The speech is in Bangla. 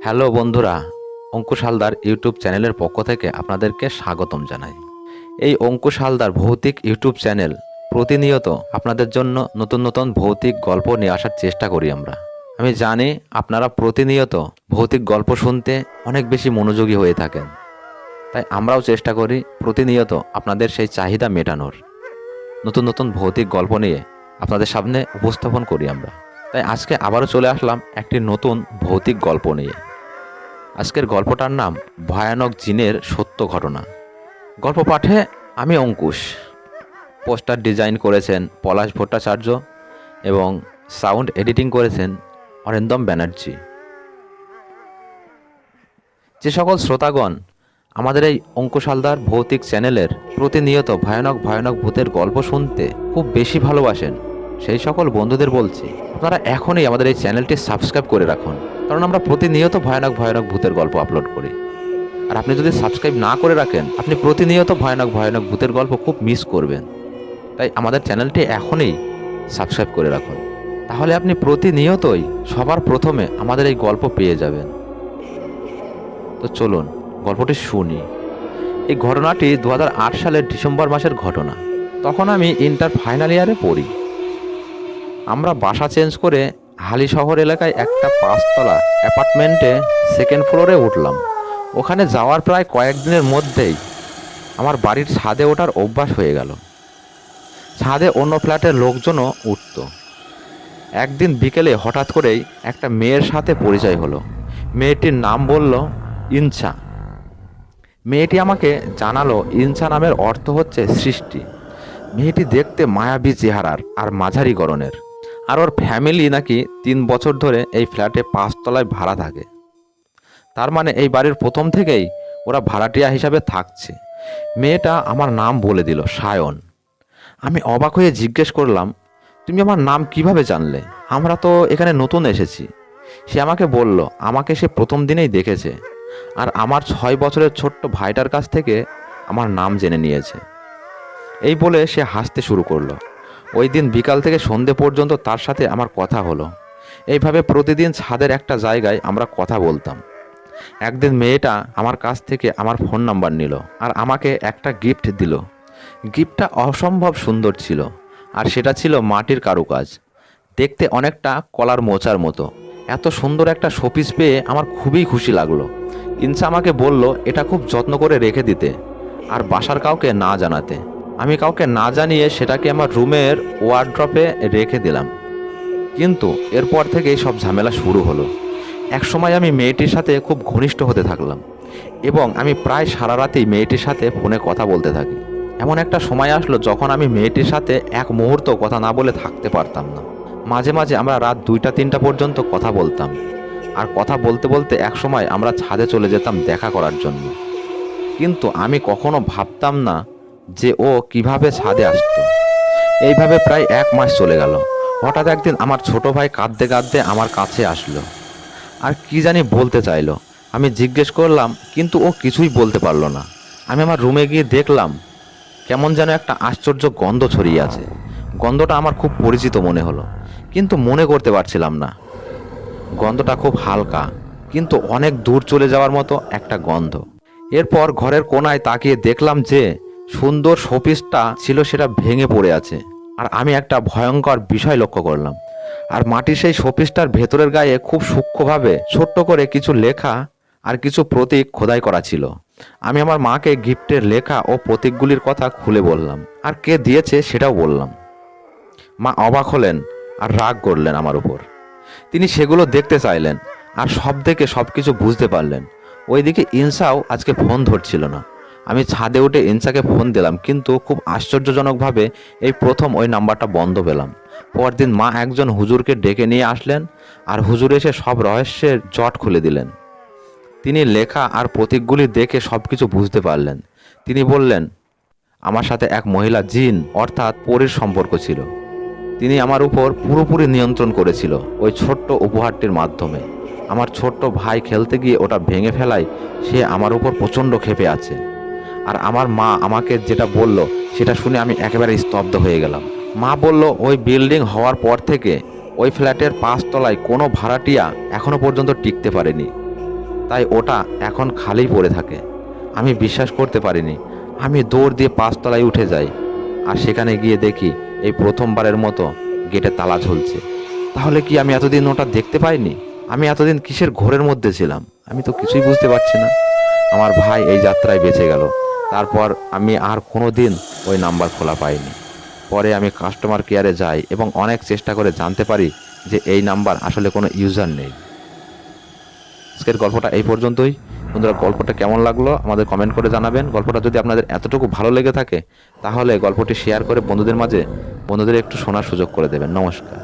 হ্যালো বন্ধুরা, অঙ্কুশ হালদার ইউটিউব চ্যানেলের পক্ষ থেকে আপনাদেরকে স্বাগতম জানাই। এই অঙ্কুশ হালদার ভৌতিক ইউটিউব চ্যানেল প্রতিনিয়ত আপনাদের জন্য নতুন নতুন ভৌতিক গল্প নিয়ে আসার চেষ্টা করি আমরা। আমি জানি আপনারা প্রতিনিয়ত ভৌতিক গল্প শুনতে অনেক বেশি মনোযোগী হয়ে থাকেন, তাই আমরাও চেষ্টা করি প্রতিনিয়ত আপনাদের সেই চাহিদা মেটানোর। নতুন নতুন ভৌতিক গল্প নিয়ে আপনাদের সামনে উপস্থাপন করি আমরা। তাই আজকে আবারও চলে আসলাম একটি নতুন ভৌতিক গল্প নিয়ে। আজকের গল্পটার নাম ভয়ানক জিনের সত্য ঘটনা। গল্প পাঠে আমি অঙ্কুশ। পোস্টার ডিজাইন করেছেন পলাশ ভট্টাচার্য এবং সাউন্ড এডিটিং করেছেন অরিন্দম ব্যানার্জি। যে সকল শ্রোতাগণ আমাদের এই অঙ্কুশ হালদার ভৌতিক চ্যানেলের প্রতিনিয়ত ভয়ানক ভয়ানক ভূতের গল্প শুনতে খুব বেশি ভালোবাসেন, সেই সকল বন্ধুদের বলছি আপনারা এখনই আমাদের এই চ্যানেলটি সাবস্ক্রাইব করে রাখুন, কারণ আমরা প্রতিনিয়ত ভয়ানক ভয়ানক ভূতের গল্প আপলোড করি। আর আপনি যদি সাবস্ক্রাইব না করে রাখেন, আপনি প্রতিনিয়ত ভয়ানক ভয়ানক ভূতের গল্প খুব মিস করবেন। তাই আমাদের চ্যানেলটি এখনই সাবস্ক্রাইব করে রাখুন, তাহলে আপনি প্রতিনিয়তই সবার প্রথমে আমাদের এই গল্প পেয়ে যাবেন। তো চলুন গল্পটি শুনি। এই ঘটনাটি 2008 সালের ডিসেম্বর মাসের ঘটনা। তখন আমি ইন্টার ফাইনাল ইয়ারে পড়ি। আমরা বাসা চেঞ্জ করে হালি শহর এলাকায় একটা 5তলা অ্যাপার্টমেন্টে সেকেন্ড ফ্লোরে উঠলাম। ওখানে যাওয়ার প্রায় কয়েকদিনের মধ্যেই আমার বাড়ির ছাদে ওঠার অভ্যাস হয়ে গেল। ছাদে অন্য ফ্ল্যাটের লোকজনও উঠত। একদিন বিকেলে হঠাৎ করেই একটা মেয়ের সাথে পরিচয় হলো। মেয়েটির নাম বলল ইনসা। মেয়েটি আমাকে জানালো ইনসা নামের অর্থ হচ্ছে সৃষ্টি। মেয়েটি দেখতে মায়াবী চেহারার আর মাঝারি গড়নের, আর ওর ফ্যামিলি নাকি 3 বছর ধরে এই ফ্ল্যাটে 5তলায় ভাড়া থাকে। তার মানে এই বাড়ির প্রথম থেকেই ওরা ভাড়াটিয়া হিসাবে থাকছে। মেয়েটা আমার নাম বলে দিল সায়ন। আমি অবাক হয়ে জিজ্ঞেস করলাম, তুমি আমার নাম কিভাবে জানলে? আমরা তো এখানে নতুন এসেছি। সে আমাকে বলল আমাকে সে প্রথম দিনেই দেখেছে, আর আমার 6 বছরের ছোট্ট ভাইটার কাছ থেকে আমার নাম জেনে নিয়েছে। এই বলে সে হাসতে শুরু করলো। ওই দিন বিকাল থেকে সন্ধে পর্যন্ত তার সাথে আমার কথা হলো। এইভাবে প্রতিদিন ছাদের একটা জায়গায় আমরা কথা বলতাম। একদিন মেয়েটা আমার কাছ থেকে আমার ফোন নাম্বার নিল আর আমাকে একটা গিফট দিল। গিফটটা অসম্ভব সুন্দর ছিল, আর সেটা ছিল মাটির কারুকাজ, দেখতে অনেকটা কলার মোচার মতো। এত সুন্দর একটা শোপিস পেয়ে আমার খুবই খুশি লাগলো। ইনসা আমাকে বলল এটা খুব যত্ন করে রেখে দিতে আর বাসার কাউকে না জানাতে। আমি কাউকে না জানিয়ে সেটাকে আমার রুমের ওয়ার্ড্রপে রেখে দিলাম। কিন্তু এরপর থেকেই সব ঝামেলা শুরু হলো। একসময় আমি মেয়েটির সাথে খুব ঘনিষ্ঠ হতে থাকলাম এবং আমি প্রায় সারা রাতেই মেয়েটির সাথে ফোনে কথা বলতে থাকি। এমন একটা সময় আসলো যখন আমি মেয়েটির সাথে এক মুহূর্ত কথা না বলে থাকতে পারতাম না। মাঝে মাঝে আমরা রাত 2টা-3টা পর্যন্ত কথা বলতাম, আর কথা বলতে বলতে একসময় আমরা ছাদে চলে যেতাম দেখা করার জন্য। কিন্তু আমি কখনো ভাবতাম না যে ও কিভাবে ছাদে আসতো। এইভাবে প্রায় 1 মাস চলে গেল। হঠাৎ একদিন আমার ছোট ভাই কাঁদতে কাঁদতে আমার কাছে আসলো আর কি জানি বলতে চাইলো। আমি জিজ্ঞেস করলাম, কিন্তু ও কিছুই বলতে পারলো না। আমি আমার রুমে গিয়ে দেখলাম কেমন যেন একটা আশ্চর্য গন্ধ ছড়িয়ে আছে। গন্ধটা আমার খুব পরিচিত মনে হলো, কিন্তু মনে করতে পারছিলাম না। গন্ধটা খুব হালকা, কিন্তু অনেক দূর চলে যাওয়ার মতো একটা গন্ধ। এরপর ঘরের কোনায় তাকিয়ে দেখলাম যে সুন্দর শোপিসটা ছিল সেটা ভেঙে পড়ে আছে। আর আমি একটা ভয়ঙ্কর বিষয় লক্ষ্য করলাম। আর মাটির সেই শোপিসটার ভেতরের গায়ে খুব সূক্ষ্মভাবে ছোট্ট করে কিছু লেখা আর কিছু প্রতীক খোদাই করা ছিল। আমি আমার মাকে গিফটের লেখা ও প্রতীকগুলির কথা খুলে বললাম, আর কে দিয়েছে সেটাও বললাম। মা অবাক হলেন আর রাগ করলেন আমার উপর। তিনি সেগুলো দেখতে চাইলেন আর সব দেখে সব কিছু বুঝতে পারলেন। ওইদিকে ইনসাও আজকে ফোন ধরছিল না। আমি ছাদে উঠে ইনসাকে ফোন দিলাম, কিন্তু খুব আশ্চর্যজনকভাবে এই প্রথম ওই নাম্বারটা বন্ধ পেলাম। পরদিন মা একজন হুজুরকে ডেকে নিয়ে আসলেন, আর হুজুর এসে সব রহস্যের জট খুলে দিলেন। তিনি লেখা আর প্রতীকগুলি দেখে সব কিছু বুঝতে পারলেন। তিনি বললেন আমার সাথে এক মহিলা জিন অর্থাৎ পরীর সম্পর্ক ছিল। তিনি আমার উপর পুরোপুরি নিয়ন্ত্রণ করেছিল ওই ছোট্ট উপহারটির মাধ্যমে। আমার ছোট্ট ভাই খেলতে গিয়ে ওটা ভেঙে ফেলায় সে আমার উপর প্রচণ্ড ক্ষেপে আছে। আর আমার মা আমাকে যেটা বলল সেটা শুনে আমি একেবারে স্তব্ধ হয়ে গেলাম। মা বলল ওই বিল্ডিং হওয়ার পর থেকে ওই ফ্ল্যাটের 5তলায় কোনো ভাড়াটিয়া এখনো পর্যন্ত টিকতে পারেনি। তাই ওটা এখন খালি পড়ে থাকে। আমি বিশ্বাস করতে পারিনি। আমি দৌড় দিয়ে 5 তলায় উঠে যাই, আর সেখানে গিয়ে দেখি এই প্রথমবারের মতো গেটে তালা ঝুলছে। তাহলে কি আমি এতদিন ওটা দেখতে পাইনি? আমি এতদিন কিসের ঘোরের মধ্যে ছিলাম? আমি তো কিছুই বুঝতে পারছি না। আমার ভাই এই যাত্রায় বেঁচে গেল। তারপর আমি আর কোনো দিন ওই নাম্বার খোলা পাইনি। পরে আমি কাস্টমার কেয়ারে যাই এবং অনেক চেষ্টা করে জানতে পারি যে এই নাম্বার আসলে কোনো ইউজার নেই। আজকের গল্পটা এই পর্যন্তই। বন্ধুরা, গল্পটা কেমন লাগলো আমাদের কমেন্ট করে জানাবেন। গল্পটা যদি আপনাদের এতটুকু ভালো লেগে থাকে তাহলে গল্পটি শেয়ার করে বন্ধুদের একটু শোনার সুযোগ করে দেবেন। নমস্কার।